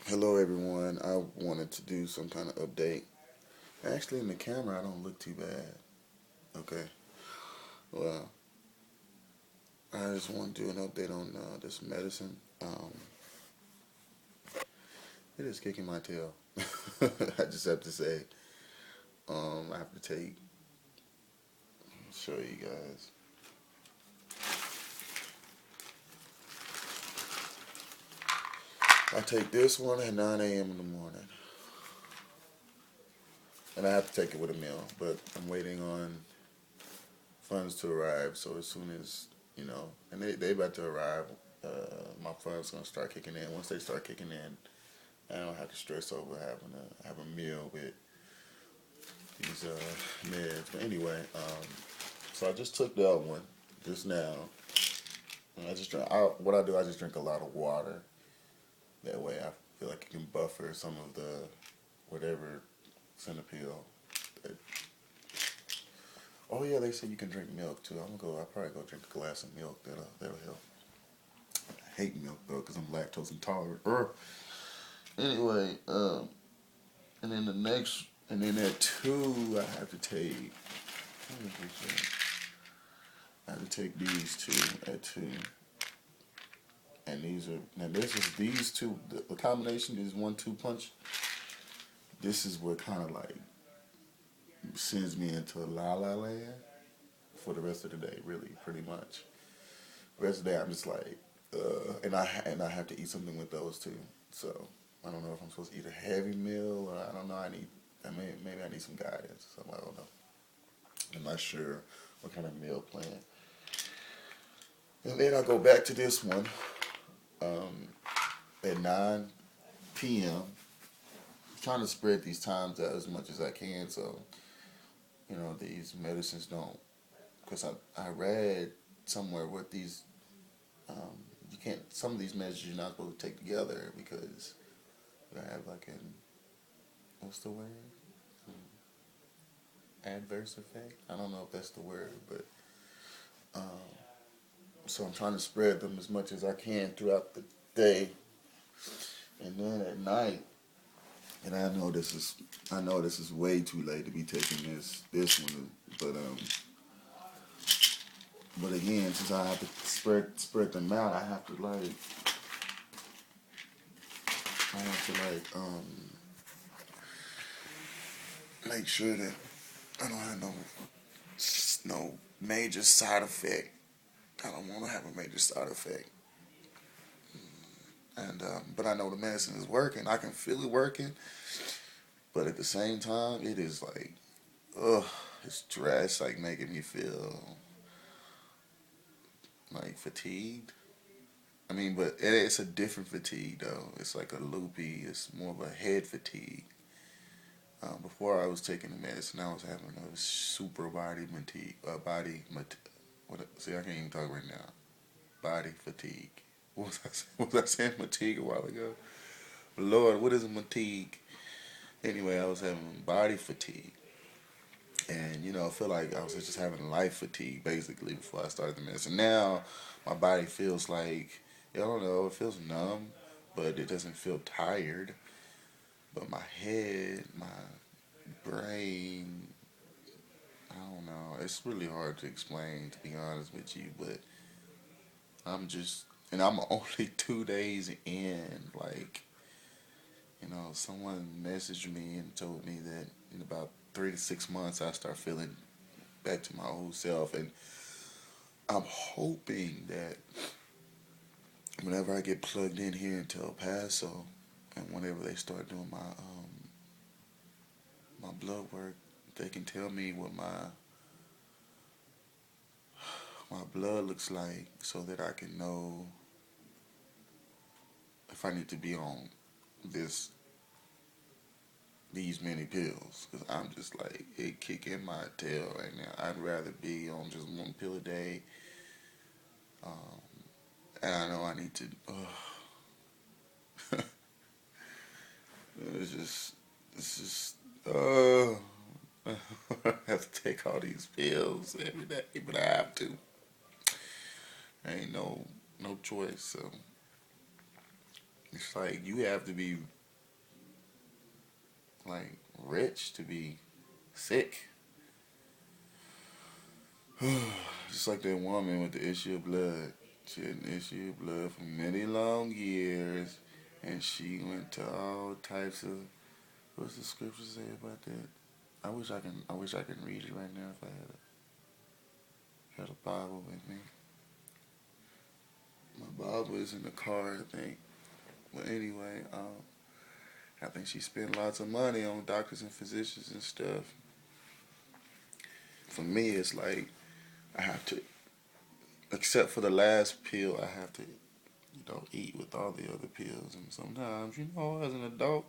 Hello everyone. I wanted to do some kind of update. Actually, in the camera, I don't look too bad. Okay. Well, I just want to do an update on this medicine. It is kicking my tail. I just have to say. I have to show you guys. I take this one at 9 a.m. in the morning, and I have to take it with a meal. But I'm waiting on funds to arrive. So as soon as and they about to arrive, my funds gonna start kicking in. Once they start kicking in, I don't have to stress over having to have a meal with these meds. But anyway, so I just took that one just now. And I just drink. What I do, I just drink a lot of water. That way, I feel like it can buffer some of the whatever centipede. Oh yeah, they say you can drink milk too. I'll probably go drink a glass of milk. That'll help. I hate milk though because I'm lactose intolerant. Anyway, and then at 2, I have to take. I have to take these two at 2. And these two, the combination is 1-2 punch. This is what kind of like sends me into la la land for the rest of the day, really, pretty much. The rest of the day, I'm just like, and I have to eat something with those two. So I don't know if I'm supposed to eat a heavy meal or I don't know. Maybe I need some guidance or something. I don't know. I'm not sure what kind of meal plan. And then I go back to this one at 9 p.m. Trying to spread these times out as much as I can, so these medicines don't. Because I read somewhere what these you can't. Some of these medicines you're not supposed to take together because they have like an what's the word? Adverse effect. I don't know if that's the word, but so I'm trying to spread them as much as I can throughout the day, and then at night. And I know this is way too late to be taking this one, but again, since I have to spread them out, I have to make sure that I don't have no major side effect. I don't want to have a major side effect. And but I know the medicine is working. I can feel it working, but at the same time, it is like, ugh, it's dry. It's like making me feel like fatigued. I mean, but it's a different fatigue though. It's like a loopy. It's more of a head fatigue. Before I was taking the medicine, I was having a super body fatigue. What? See, I can't even talk right now. Body fatigue. Was I saying fatigue a while ago? Lord, what is fatigue? Anyway, I was having body fatigue, and I feel like I was just having life fatigue basically before I started the medicine. Now, my body feels like I don't know. It feels numb, but it doesn't feel tired. But my head, my brain, I don't know. It's really hard to explain, to be honest with you. But and I'm only 2 days in. Like, someone messaged me and told me that in about 3 to 6 months I start feeling back to my old self, and I'm hoping that whenever I get plugged in here into El Paso, and whenever they start doing my blood work, they can tell me what my blood looks like, so that I can know if I need to be on this these many pills. Because I'm just like, it kicking my tail right now. I'd rather be on just one pill a day. Um, and I know I need to. It's just. I have to take all these pills every day, but I have to. Ain't no choice. So It's like you have to be like rich to be sick. Just like that woman with the issue of blood. She had an issue of blood for many long years, and she went to all types of. What's the scripture say about that? I wish I can. I wish I could read it right now if I had a Bible with me. My Bible is in the car, I think. But anyway, I think she spent lots of money on doctors and physicians and stuff. For me, it's like I have to, except for the last pill, I have to, eat with all the other pills. And sometimes, as an adult,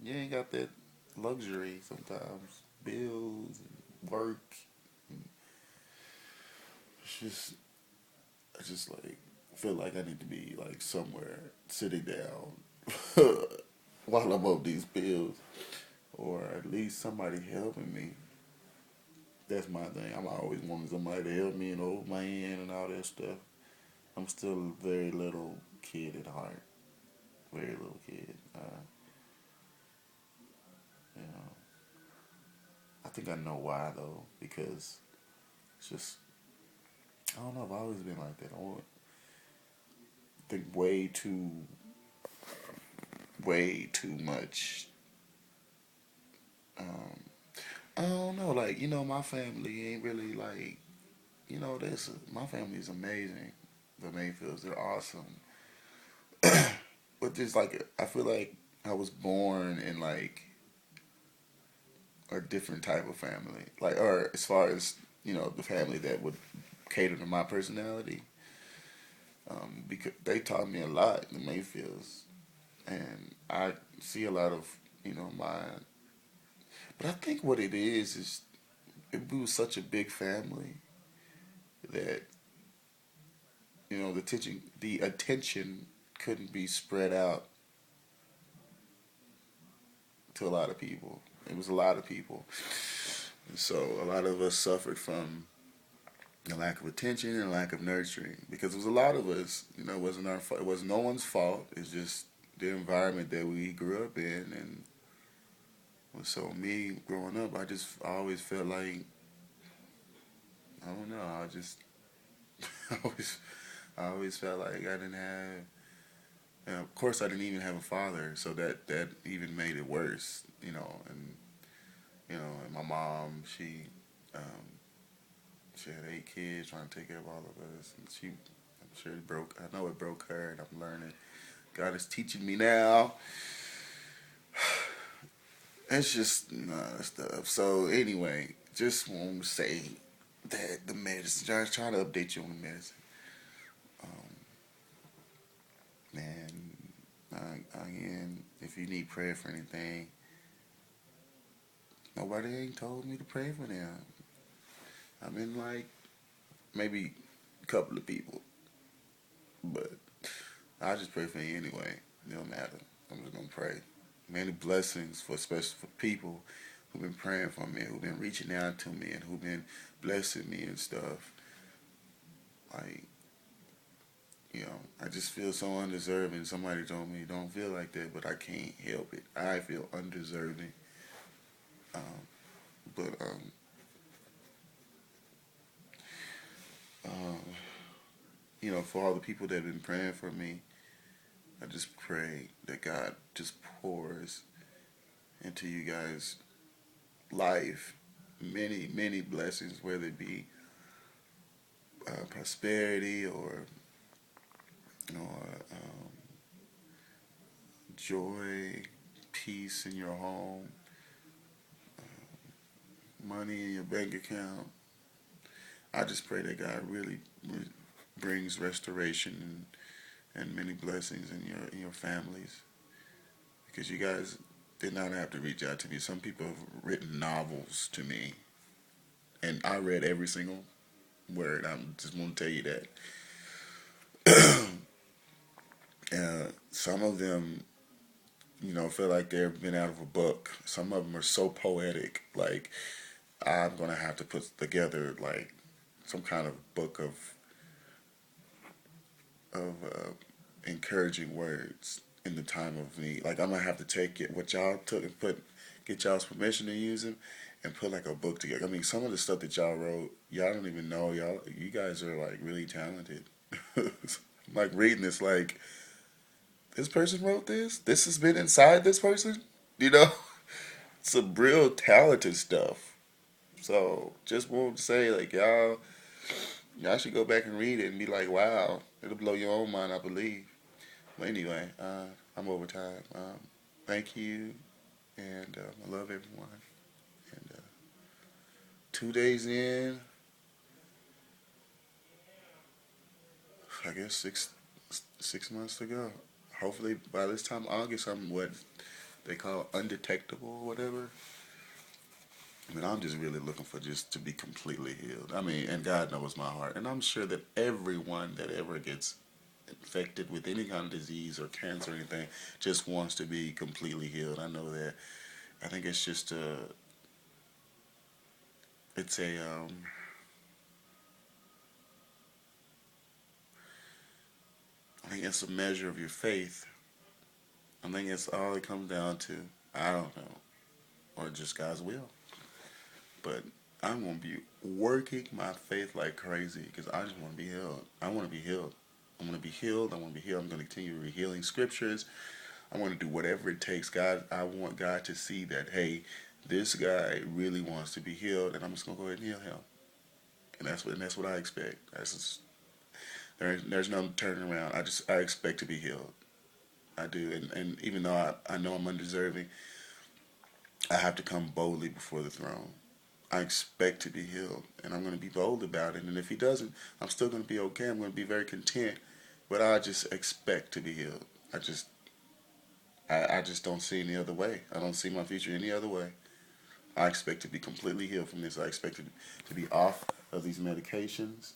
you ain't got that luxury. Sometimes bills and work. And it's just, I just like feel like I need to be like somewhere sitting down while I'm on these pills, or at least somebody helping me. That's my thing. I'm always wanting somebody to help me and hold my hand and all that stuff. I'm still a very little kid at heart. Very little kid. You know, I think I know why though, because it's just I don't know. I've always been like that. I think way too much. Um, I don't know. Like my family ain't really like this. My family is amazing. The Mayfields, they're awesome. But there's like I feel like I was born in like a different type of family. Like or as far as the family that would cater to my personality. Because they taught me a lot, the Mayfields, and I see a lot of my. But I think what it is we was such a big family that the attention couldn't be spread out to a lot of people. It was a lot of people, and so a lot of us suffered from a lack of attention and a lack of nurturing because it was a lot of us. It wasn't our fault. It was no one's fault. It's just the environment that we grew up in, and so me growing up, I always felt like I don't know. I just I always felt like I didn't have. And of course, I didn't even have a father, so that even made it worse. And my mom, she had 8 kids trying to take care of all of us, and I'm sure it broke. I know it broke her, and I'm learning. God is teaching me now. It's just stuff. So anyway, just want to say that the medicine. Just trying to update you on the medicine. Um, man, again, if you need prayer for anything, nobody ain't told me to pray for them. I've been like maybe a couple of people, but I just pray for you anyway. It don't matter. I'm just gonna pray. Many blessings for especially for people who've been praying for me, who've been reaching out to me, and who've been blessing me and stuff. Like I just feel so undeserving. Somebody told me don't feel like that, but I can't help it. I feel undeserving. Um, but um, for all the people that have been praying for me, I just pray that God just pours into you guys' life many, many blessings, whether it be prosperity or joy, peace in your home, money in your bank account. I just pray that God really brings restoration and many blessings in your families because you guys did not have to reach out to me. Some people have written novels to me, and I read every single word. I just want to tell you that. Some of them, feel like they've been out of a book. Some of them are so poetic. Like I'm gonna have to put together like some kind of book of encouraging words in the time of need. Like I'm gonna have to take it what y'all took and get y'all's permission to use them, and put like a book together. I mean, some of the stuff that y'all wrote, y'all don't even know. You guys are like really talented. Like reading this, like this person wrote this. This has been inside this person. You know, some real talented stuff. So just want to say, like y'all should go back and read it and be like, wow, it'll blow your own mind, I believe. But anyway, I'm over time. Thank you, and I love everyone. And 2 days in, I guess 6 months to go. Hopefully by this time August, I'm what they call undetectable or whatever. I mean, I'm just really looking for just to be completely healed. I mean, and God knows my heart, and I'm sure that everyone that ever gets infected with any kind of disease or cancer or anything just wants to be completely healed. I know that. I think it's just it's a I think it's a measure of your faith. I think it's all it comes down to. I don't know, or just God's will. But I'm gonna be working my faith like crazy because I just want to be healed. I want to be healed. I want to be healed. I want to be healed. I'm going to continue healing scriptures. I want to do whatever it takes. God, I want God to see that, hey, this guy really wants to be healed, and I'm just gonna go ahead and heal him. And that's what I expect. That's just, there's no turning around. I expect to be healed. I do, and even though I know I'm undeserving, I have to come boldly before the throne. I expect to be healed, and I'm going to be bold about it. And if he doesn't, I'm still going to be okay. I'm going to be very content, but I just expect to be healed. I just don't see any other way. I don't see my future any other way. I expect to be completely healed from this. I expect to be off of these medications.